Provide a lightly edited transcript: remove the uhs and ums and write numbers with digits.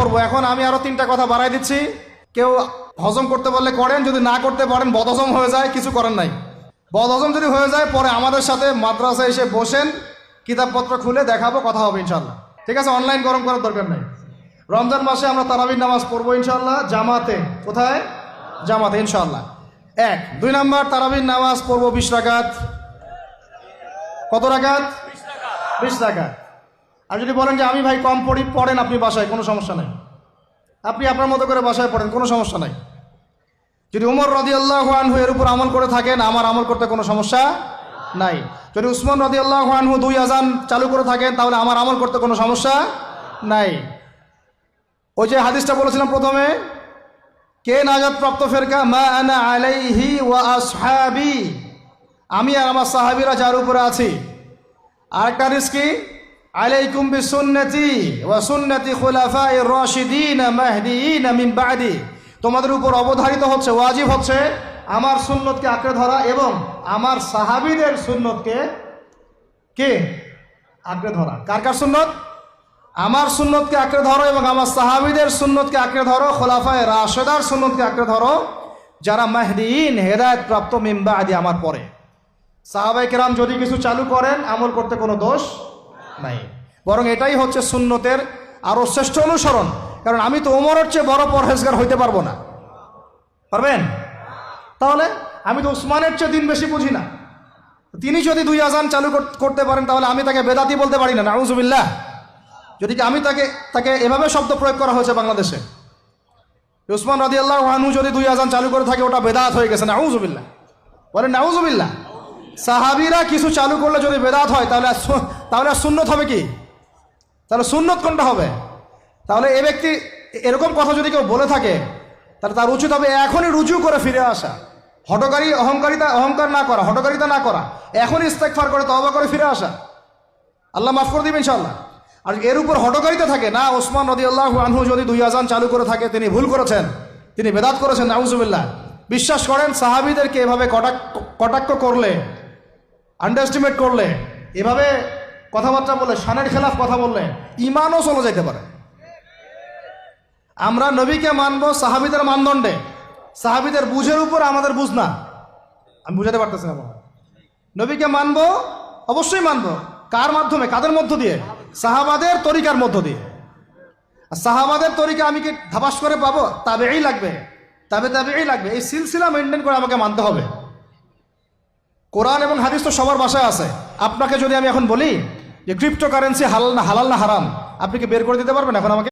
করব। এখন আমি আরো 3টা কথা বাড়াই দিচ্ছি। কেউ হজম করতে পারলে করেন, যদি না করতে পারেন বদহজম হয়ে যায়, কিছু করেন নাই। বদহজম যদি হয়ে যায় পরে আমাদের সাথে মাদ্রাসায় এসে বসেন, কিতাবপত্র খুলে দেখাবো, কথা হবে ইনশাল্লাহ। ঠিক আছে, অনলাইন গরম করার দরকার নাই। রমজান মাসে আমরা তারাবির নামাজ পড়বো ইনশাল্লাহ জামাতে। কোথায়? জামাতে ইনশাল্লাহ। 1 2 নাম্বার, তারাবির নামাজ পড়বো 20 রাকাত। কত রাকাত? 20 রাকাত। আর যদি বলেন যে আমি ভাই কম পড়ি, পড়েন আপনি বাসায়, কোনো সমস্যা নাই। আপনি আপনার মতো করে বাসায় পড়েন, কোনো সমস্যা নাই। যদি উমর রাদিয়াল্লাহু আনহু এর উপর আমল করে থাকেন, আমার আমল করতে কোনো সমস্যা নাই। যদি উসমান রাদিয়াল্লাহু আনহু 2 আযান চালু করে থাকেন, তাহলে আমার আমল করতে কোনো সমস্যা নাই। ওই যে হাদিসটা বলেছিলাম প্রথমে, কে নাজাত প্রাপ্ত ফেরকা? মা আনা আলাইহি ওয়া আসহাবি, আমি আর আমার সাহাবীরা যার উপরে আছি। আরেকটা হাদিস কি? আলাইকুম বিসুন্নতি ওয়া সুন্নতি খুলাফায়ে রাশিদিন মাহদিয়িন মিন বাদি, তোমাদের উপর অবধারিত হচ্ছে, ওয়াজিব হচ্ছে আমার সুন্নতকে আঁকড়ে ধরা এবং আমার সাহাবীদের সুন্নতকে কে আঁকড়ে ধরা। কার কার সুন্নত? আমার সুন্নতকে আঁকড়ে ধরো এবং আমার সাহাবীদের সুন্নতকে আঁকড়ে ধরো, খোলাফায়ে রাশেদার সুন্নতকে আঁকড়ে ধরো, যারা মাহদিয়িন হেদায়েত প্রাপ্ত মিন বাদি, আমার পরে। সাহাবায়ে কেরাম যদি কিছু চালু করেন, আমল করতে কোনো দোষ নাই, বরং এটাই হচ্ছে সুন্নতের আরো শ্রেষ্ঠ অনুসরণ। কারণ আমি তো ওমরের চেয়ে বড় পরহেজগার হইতে পারবো না। পারবেন? তাহলে আমি তো উসমানের চেয়ে দিন বেশি বুঝি না। তিনি যদি 2 আযান চালু করতে পারেন, তাহলে আমি তাকে বেদাতি বলতে পারি না, নাউযুবিল্লাহ। যদি আমি তাকে এভাবে শব্দ প্রয়োগ করা হয়েছে বাংলাদেশে, উসমান রাদিয়াল্লাহু আনহু যদি 2 আযান চালু করে থাকে, ওটা বেদাত হয়ে গেছে, নাউযুবিল্লাহ। বলেন নাউযুবিল্লাহ। সাহাবীরা কিছু চালু করলে যদি বেদাত হয়, তাহলে সুন্নত হবে কি? তাহলে সুন্নত কোনটা হবে? তাহলে এ ব্যক্তি এরকম কথা যদি কেউ বলে থাকে, তাহলে তার উচিত হবে এখনই রুজু করে ফিরে আসা, অহংকার না করা, হঠকারিতা না করা, এখনই ইস্তেগফার করে তওবা করে ফিরে আসা। আল্লাহ মাফ করে দিবেন ইনশাআল্লাহ। আর এর উপর হঠকারিতা থাকে না, ওসমান রাদিয়াল্লাহু আনহু যদি 2 আযান চালু করে থাকে, তিনি ভুল করেছেন, তিনি বেদাত করেছেন, নাউযুবিল্লাহ। বিশ্বাস করেন, সাহাবীদেরকে এভাবে কটাক্ষ করলে, আন্ডারএস্টিমেট করলে, এভাবে কথাবার্তা বললে, শানের খেলাফ কথা বললে ঈমানও চলে যেতে পারে। আমরা নবীকে মানব সাহাবীদের মানদণ্ডে, সাহাবীদের বুঝের উপর আমাদের বুঝ না। আমি বুঝাতে পারতেছি না। নবীকে মানব, অবশ্যই মানব। কার মাধ্যমে? কাদের মধ্য দিয়ে? সাহাবাদের তরিকার মধ্য দিয়ে। আর সাহাবাদের তরিকা আমি কি ধাপাস করে পাবো? তাবেই লাগবে, তাবেই লাগবে। এই সিলসিলা মেনটেন করে আমাকে মানতে হবে। কোরআন এবং হাদিস তো সবার বাসায় আছে। আপনাকে যদি আমি এখন বলি যে ক্রিপ্টোকারেন্সি হালাল না হারাম, আপনি কি বের করে দিতে পারবেন এখন আমাকে?